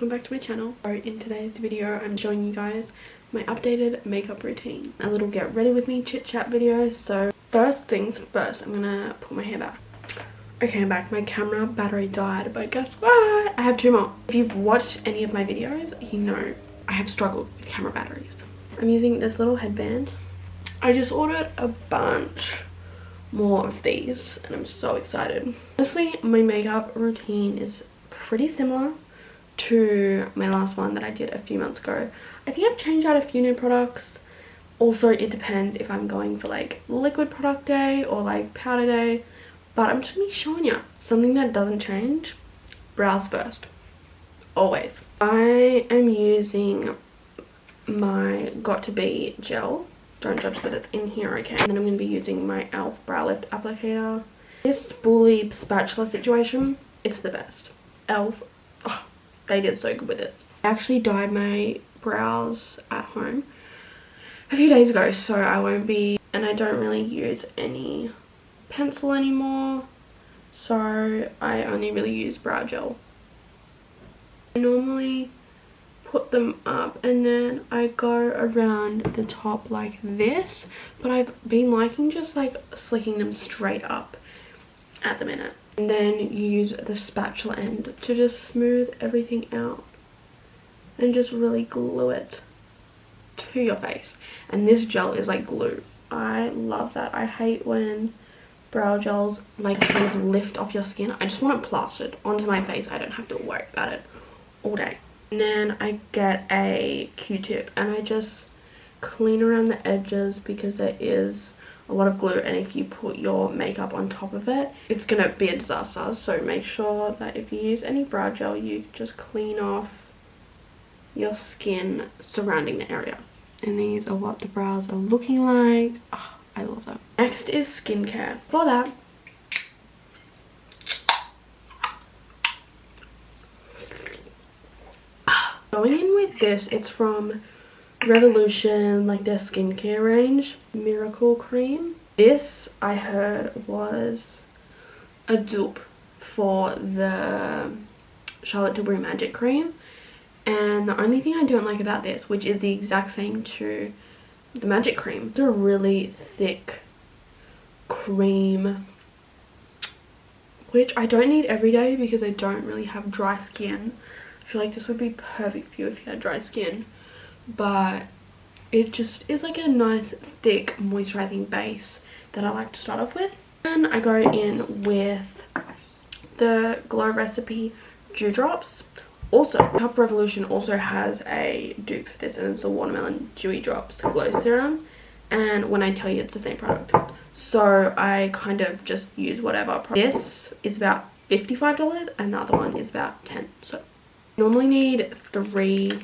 welcome back to my channel. So in today's video I'm showing you guys my updated makeup routine, a little get ready with me chit chat video. So first things first, I'm gonna put my hair back. Okay, I'm back. My camera battery died, but guess what, I have two more. If you've watched any of my videos, you know I have struggled with camera batteries. I'm using this little headband. I just ordered a bunch more of these and I'm so excited. Honestly, my makeup routine is pretty similar to my last one that I did a few months ago. I think I've changed out a few new products. Also, it depends if I'm going for like liquid product day or like powder day, but I'm just gonna be showing you something that doesn't change. Brows first, always. I am using my got2b gel. Don't judge that it's in here, okay? And then I'm going to be using my e.l.f. brow lift applicator. This spoolie spatula situation, it's the best. e.l.f. Oh, they did so good with this. I actually dyed my brows at home a few days ago, so I won't be, and I don't really use any pencil anymore, so I only really use brow gel. I normally put them up and then I go around the top like this, but I've been liking just like slicking them straight up at the minute, and then you use the spatula end to just smooth everything out and just really glue it to your face. And this gel is like glue. I love that. I hate when brow gels like kind of lift off your skin. I just want it plastered onto my face. I don't have to worry about it all day. And then I get a Q-tip and I just clean around the edges because there is a lot of glue, and if you put your makeup on top of it, it's gonna be a disaster. So make sure that if you use any brow gel, you just clean off your skin surrounding the area. And these are what the brows are looking like. Oh, I love them. Next is skincare. For that, going in with this, it's from Revolution, like their skincare range, Miracle Cream. This I heard was a dupe for the Charlotte Tilbury Magic Cream, and the only thing I don't like about this, which is the exact same to the Magic Cream, it's a really thick cream, which I don't need every day because I don't really have dry skin. I feel like this would be perfect for you if you had dry skin, but it just is like a nice thick moisturizing base that I like to start off with. And I go in with the Glow Recipe Dew Drops. Also, Top Revolution also has a dupe for this, and it's a Watermelon Dewy Drops Glow Serum, and when I tell you, it's the same product, so I kind of just use whatever. This is about $55 and the other one is about $10. So normally need three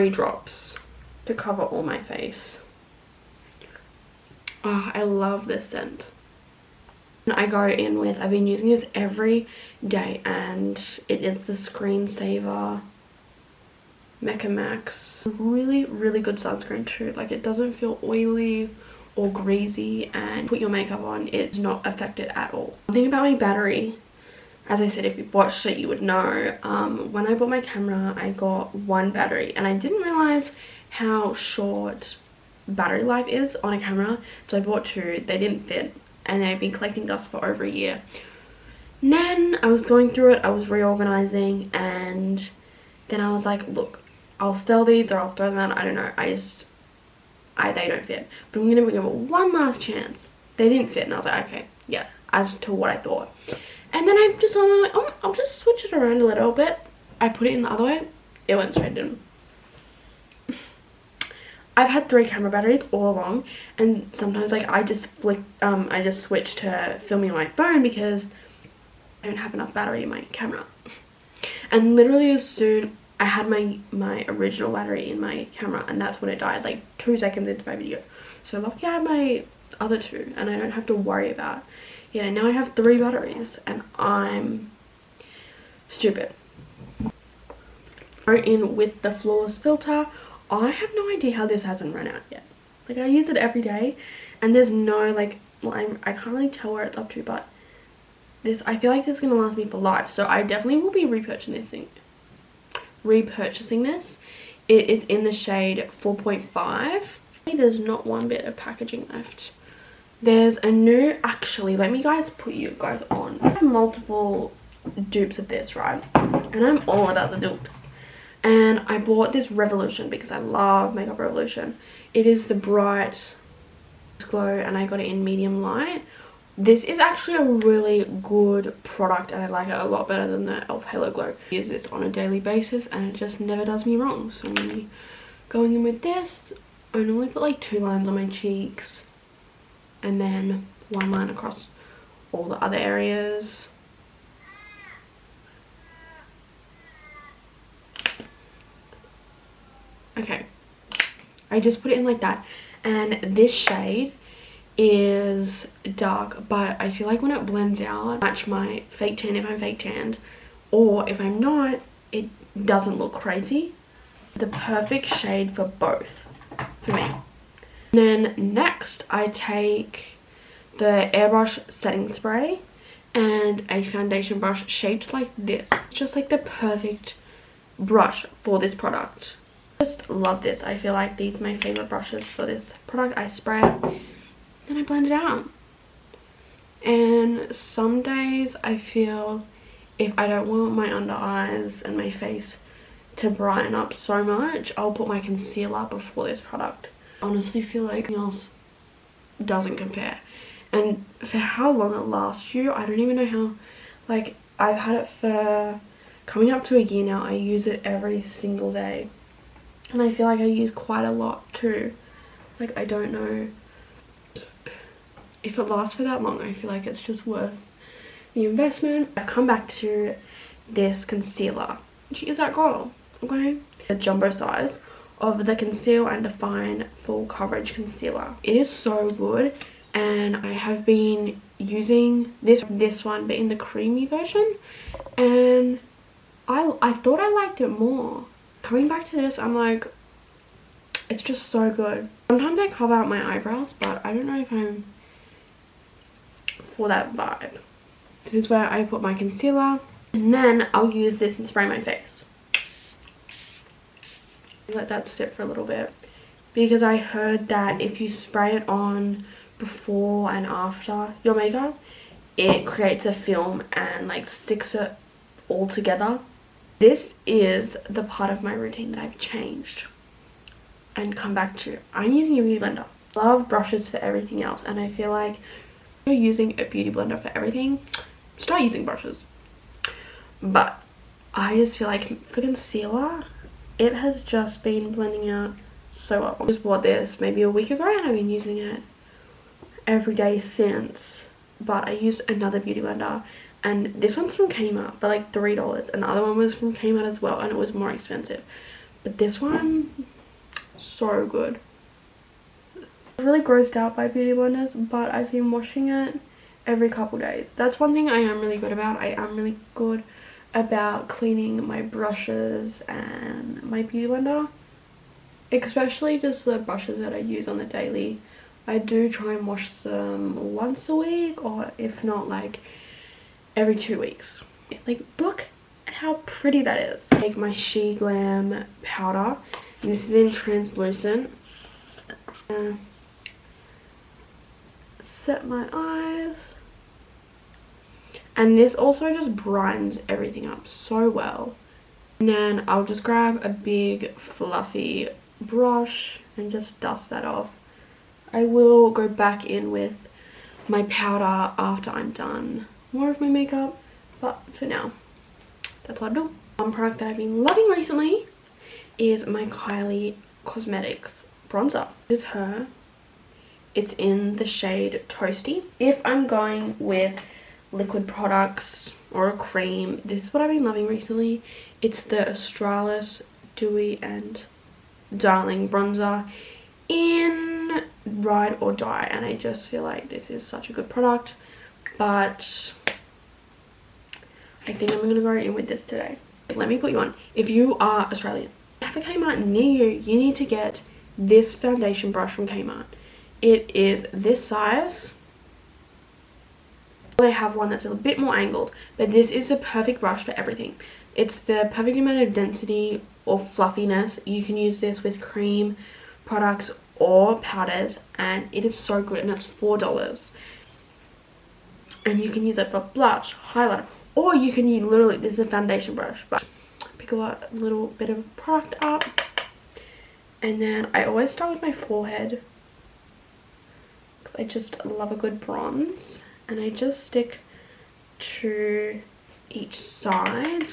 drops to cover all my face. Oh, I love this scent. And I go in with, I've been using this every day, and it is the Screensaver Mecha Max. Really, really good sunscreen too. Like, it doesn't feel oily or greasy, and put your makeup on, it's not affected at all. One thing about my battery, as I said, if you've watched it you would know, when I bought my camera I got one battery, and I didn't realize how short battery life is on a camera, so I bought two. They didn't fit and they've been collecting dust for over a year. And then I was going through it, I was reorganizing, and then I was like, look, I'll sell these or I'll throw them out, I don't know, they don't fit, but I'm gonna give it one last chance. They didn't fit, and I was like, okay, yeah, as to what I thought. And then I just was like, oh, I'll just switch it around a little bit. I put it in the other way, it went straight in. I've had 3 camera batteries all along, and sometimes like I just switch to filming on my phone because I don't have enough battery in my camera. And literally as soon I had my original battery in my camera, and that's when it died, like 2 seconds into my video. So lucky I have my other 2 and I don't have to worry about, yeah, now I have 3 batteries and I'm stupid. Go in with the Flawless Filter. I have no idea how this hasn't run out yet. Like, I use it every day and there's no like well, I can't really tell where it's up to, but this, I feel like this is going to last me for life. So I definitely will be repurchasing this. It is in the shade 4.5. There's not one bit of packaging left. There's a new, actually, let me put you guys on. I have multiple dupes of this, right? And I'm all about the dupes. And I bought this Revolution because I love Makeup Revolution. It is the Bright Glow, and I got it in medium light. This is actually a really good product, and I like it a lot better than the 𝕐 Halo Glow. I use this on a daily basis and it just never does me wrong. So I'm going going in with this. I normally put like 2 lines on my cheeks and then 1 line across all the other areas. Okay, I just put it in like that, and this shade is dark, but I feel like when it blends out, match my fake tan if I'm fake tanned, or if I'm not, it doesn't look crazy. The perfect shade for both for me. And then next I take the airbrush setting spray and a foundation brush shaped like this. It's just like the perfect brush for this product. Just love this. I feel like these are my favorite brushes for this product. I spray it and I blend it out. And some days I feel if I don't want my under eyes and my face to brighten up so much, I'll put my concealer before this product. I honestly feel like anything else doesn't compare. And for how long it lasts you, I don't even know how. Like, I've had it for coming up to a year now. I use it every single day. And I feel like I use quite a lot too. Like, I don't know if it lasts for that long. I feel like it's just worth the investment. I've come back to this concealer. She is that girl, okay? The jumbo size of the Conceal and Define Full Coverage Concealer. It is so good, and I have been using this one but in the creamy version, and I thought I liked it more. Coming back to this, I'm like, it's just so good. Sometimes I cover out my eyebrows, but I don't know if I'm for that vibe. This is where I put my concealer, and then I'll use this and spray my face. Let that sit for a little bit, because I heard that if you spray it on before and after your makeup, it creates a film and like sticks it all together. This is the part of my routine that I've changed and come back to. I'm using a beauty blender. Love brushes for everything else, and I feel like if you're using a beauty blender for everything, start using brushes. But I just feel like for concealer, it has just been blending out so well. I just bought this maybe a week ago and I've been using it every day since. But I used another beauty blender, and this one's from Kmart for like $3, and the other one was from Kmart as well, and it was more expensive. But this one, so good. I'm really grossed out by beauty blenders, but I've been washing it every couple days. That's one thing I am really good about. I am really good about cleaning my brushes and my beauty blender, especially just the brushes that I use on the daily. I do try and wash them once a week, or if not, like every 2 weeks. Like, look at how pretty that is. Take my She Glam powder, and this is in translucent. Set my eyes, and this also just brightens everything up so well. And then I'll just grab a big fluffy brush and just dust that off. I will go back in with my powder after I'm done more of my makeup, but for now, that's what I do. One product that I've been loving recently is my Kylie Cosmetics bronzer. This is her. It's in the shade Toasty. If I'm going with liquid products or a cream, this is what I've been loving recently. It's the Australis Dewy and Darling bronzer in Ride or Die, and I just feel like this is such a good product. But I think I'm going to go in with this today. Let me put you on. If you are Australian, have a Kmart near you need to get this foundation brush from Kmart. It is this size, I have one that's a bit more angled, but this is the perfect brush for everything. It's the perfect amount of density or fluffiness. You can use this with cream products or powders, and it is so good, and it's $4. And you can use it for blush, highlighter, or you can use literally, this is a foundation brush, but pick a little bit of product up. And then I always start with my forehead because I just love a good bronze, and I just stick to each side.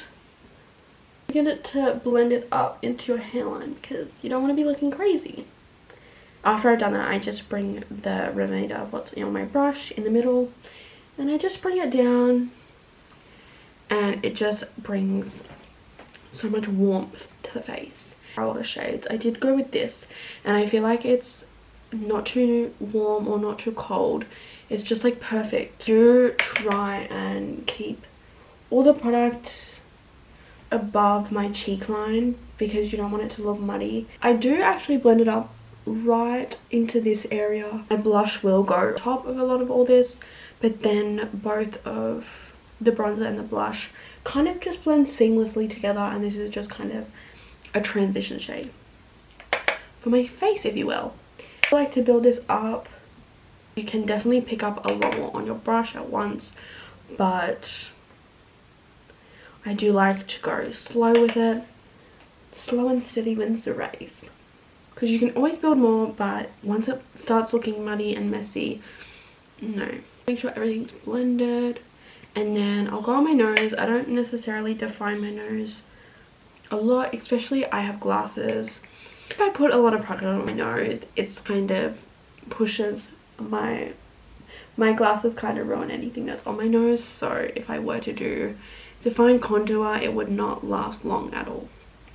Get it to blend it up into your hairline because you don't want to be looking crazy. After I've done that, I just bring the remainder of what's on my brush in the middle, and I just bring it down, and it just brings so much warmth to the face. A lot of shades. I did go with this, and I feel like it's not too warm or not too cold. It's just like perfect. Do try and keep all the product above my cheek line because you don't want it to look muddy. I do actually blend it up right into this area. My blush will go on top of a lot of all this, but then both of the bronzer and the blush kind of just blend seamlessly together, and this is just kind of a transition shade for my face, if you will. I like to build this up. You can definitely pick up a lot more on your brush at once, but I do like to go slow with it. Slow and steady wins the race, because you can always build more, but once it starts looking muddy and messy, no. Make sure everything's blended, and then I'll go on my nose. I don't necessarily define my nose a lot, especially I have glasses. If I put a lot of product on my nose, it's kind of pushes my glasses kind of ruin anything that's on my nose. So if I were to do define contour, it would not last long at all.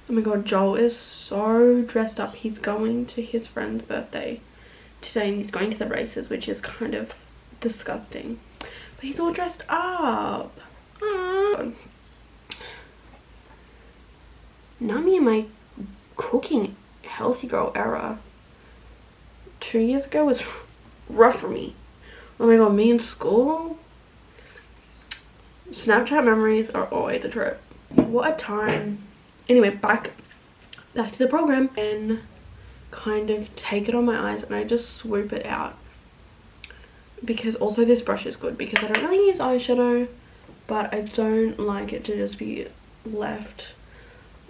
Oh my god, Joel is so dressed up. He's going to his friend's birthday today, and he's going to the races, which is kind of disgusting, but he's all dressed up. Aww. Now me in my cooking healthy girl era. 2 years ago was rough for me. Oh my god, me in school, Snapchat memories are always a trip. What a time. Anyway, back to the program, and kind of take it on my eyes, and I just swoop it out. Because also this brush is good because I don't really use eyeshadow, but I don't like it to just be left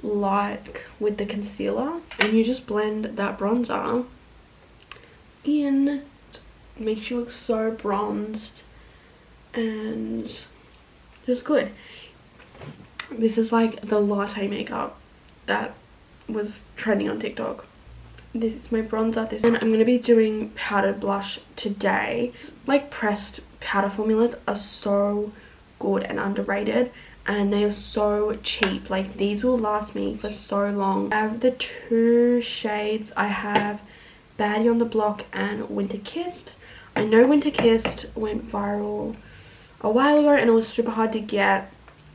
light with the concealer, and you just blend that bronzer in. It makes you look so bronzed and just good. This is like the latte makeup that was trending on TikTok. This is my bronzer. And I'm going to be doing powdered blush today. Like pressed powder formulas are so good and underrated, and they are so cheap. Like these will last me for so long. I have the two shades. I have Baddie on the Block and Winter Kissed. I know Winter Kissed went viral a while ago and it was super hard to get.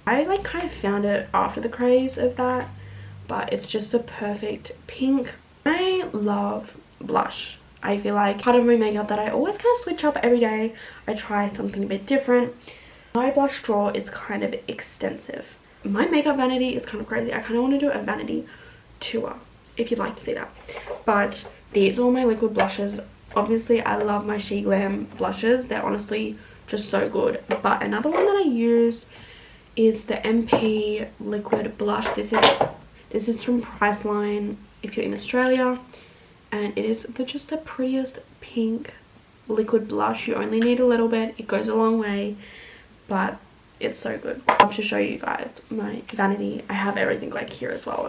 I like kind of found it after the craze of that, but it's just a perfect pink. I love blush. I feel like part of my makeup that I always kind of switch up every day. I try something a bit different. My blush drawer is kind of extensive. My makeup vanity is kind of crazy. I kind of want to do a vanity tour if you'd like to see that. But these are all my liquid blushes. Obviously I love my She Glam blushes. They're honestly just so good. But another one that I use is the MP liquid blush. This is from Priceline if you're in Australia, and it is just the prettiest pink liquid blush. You only need a little bit. It goes a long way, but it's so good. I love to show you guys my vanity. I have everything like here as well.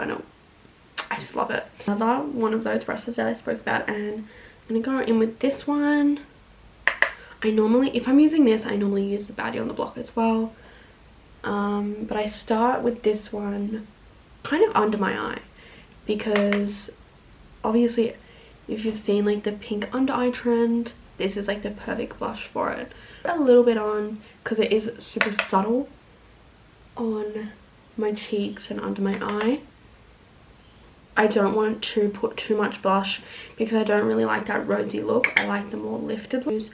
I just love it. Another one of those brushes that I spoke about, and I'm gonna go in with this one. If I'm using this, I normally use the Baddie on the Block as well. But I start with this one kind of under my eye, because obviously if you've seen like the pink under eye trend, this is like the perfect blush for it. A little bit on because it is super subtle on my cheeks and under my eye. I don't want to put too much blush because I don't really like that rosy look. I like the more lifted look.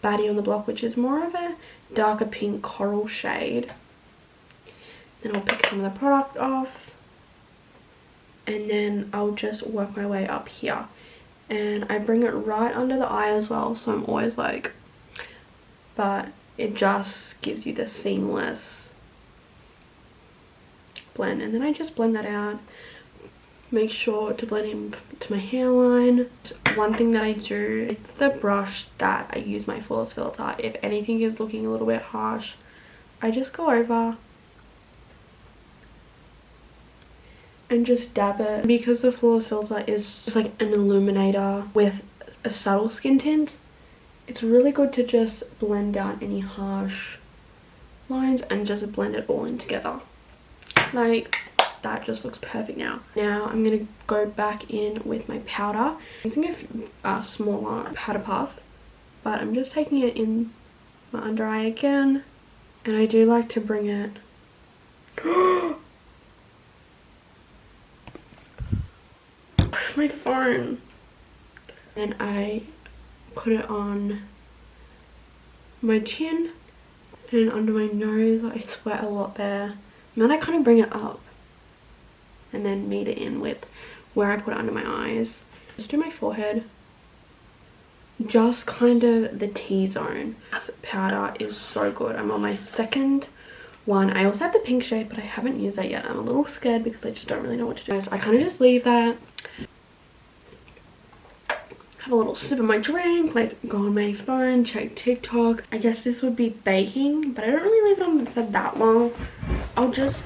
Baddie on the Block, which is more of a darker pink coral shade. Then I'll pick some of the product off, and then I'll just work my way up here, and I bring it right under the eye as well, so I'm always like, but it just gives you the seamless blend. And then I just blend that out, make sure to blend in to my hairline. One thing that I do with the brush that I use my Flawless Filter, if anything is looking a little bit harsh, I just go over and just dab it. Because the Flawless Filter is just like an illuminator with a subtle skin tint, it's really good to just blend out any harsh lines and just blend it all in together. Like, that just looks perfect now. Now I'm going to go back in with my powder. I'm using a smaller powder puff, but I'm just taking it in my under eye again. And I do like to bring it... my phone. And I put it on my chin and under my nose. I sweat a lot there. And then I kind of bring it up and then meet it in with where I put it under my eyes. Just do my forehead, just kind of the T-zone. This powder is so good. I'm on my second one. I also have the pink shade, but I haven't used that yet. I'm a little scared because I just don't really know what to do. So I kind of just leave that, have a little sip of my drink, like go on my phone, check TikTok. I guess this would be baking, but I don't really leave it on for that long. I'll just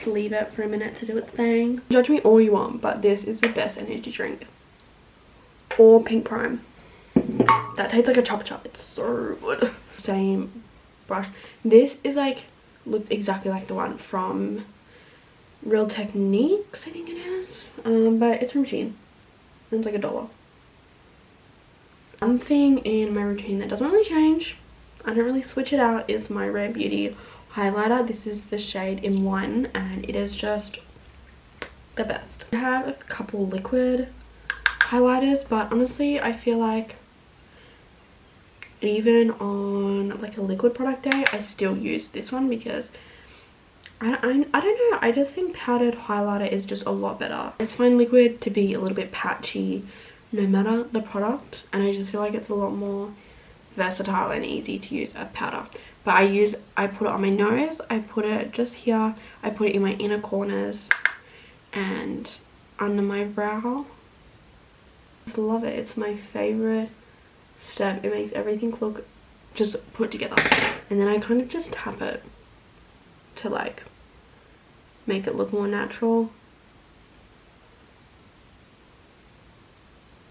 leave it for a minute to do its thing. Judge me all you want, but this is the best energy drink. Or Pink Prime. That tastes like a Chop Chop. It's so good. Same brush. This is like, looks exactly like the one from Real Techniques, I think it is. But it's from Shein. It's like $1. One thing in my routine that doesn't really change, I don't really switch it out, is my Rare Beauty highlighter. This is the shade in 1 and it is just the best. I have a couple liquid highlighters, but honestly I feel like even on like a liquid product day I still use this one because I don't know, I just think powdered highlighter is just a lot better. I just find liquid to be a little bit patchy no matter the product, and I just feel like it's a lot more versatile and easy to use a powder. But I put it on my nose, I put it just here, I put it in my inner corners and under my brow. I just love it. It's my favorite step. It makes everything look just put together. And then I kind of just tap it to like make it look more natural.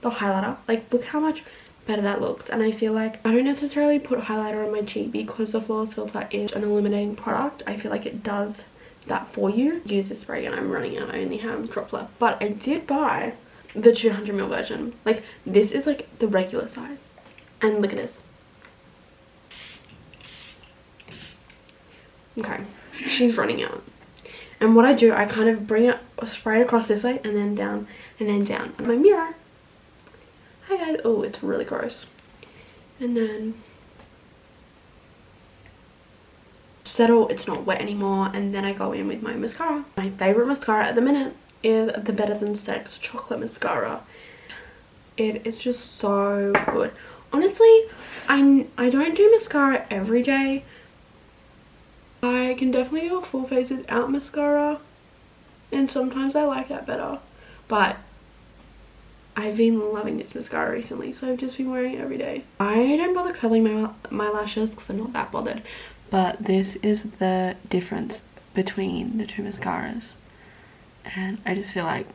The highlighter, like look how much better that looks. And I feel like I don't necessarily put highlighter on my cheek because the Flawless Filter is an illuminating product. I feel like it does that for you. Use this spray and I'm running out. I only have drops left, but I did buy the 200ml version. Like this is like the regular size, and look at this. Okay, she's running out. And what I do, I kind of bring it, spray it across this way and then down and then down. And my mirror, hi guys, oh it's really gross. And then settle, it's not wet anymore, and then I go in with my mascara. My favorite mascara at the minute is the Better Than Sex chocolate mascara. It is just so good. Honestly, I don't do mascara every day. I can definitely do a full face without mascara, and sometimes I like that better, but I've been loving this mascara recently, so I've just been wearing it every day. I don't bother curling my lashes because I'm not that bothered, but this is the difference between the two mascaras, and I just feel like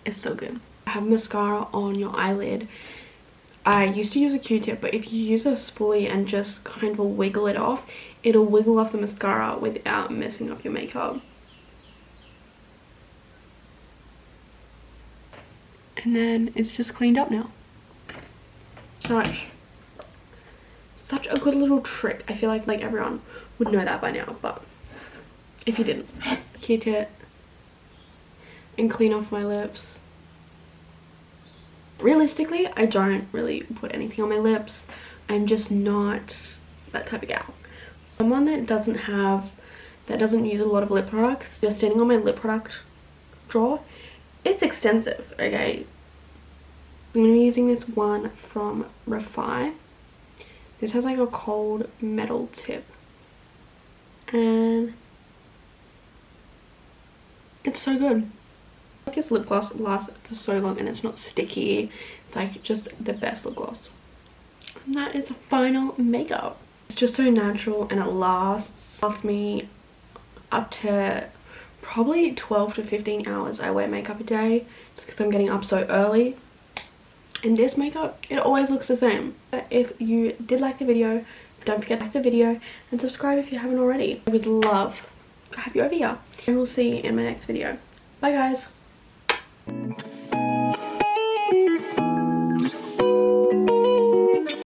it's so good. Have mascara on your eyelid. I used to use a Q-tip, but if you use a spoolie and just kind of wiggle it off, it'll wiggle off the mascara without messing up your makeup. And then it's just cleaned up now. Such a good little trick. I feel like everyone would know that by now, but if you didn't, Q-tip and clean off my lips. Realistically, I don't really put anything on my lips, I'm just not that type of gal. Someone that doesn't use a lot of lip products. Just standing on my lip product drawer, it's extensive. Okay, I'm gonna be using this one from Refi. This has like a cold metal tip, and it's so good. Like this lip gloss lasts for so long and it's not sticky. It's like just the best lip gloss. And that is the final makeup. It's just so natural and it lasts me up to probably 12 to 15 hours. I wear makeup a day just because I'm getting up so early. And this makeup, it always looks the same. If you did like the video, don't forget to like the video and subscribe if you haven't already. I would love to have you over here. I will see you in my next video. Bye guys.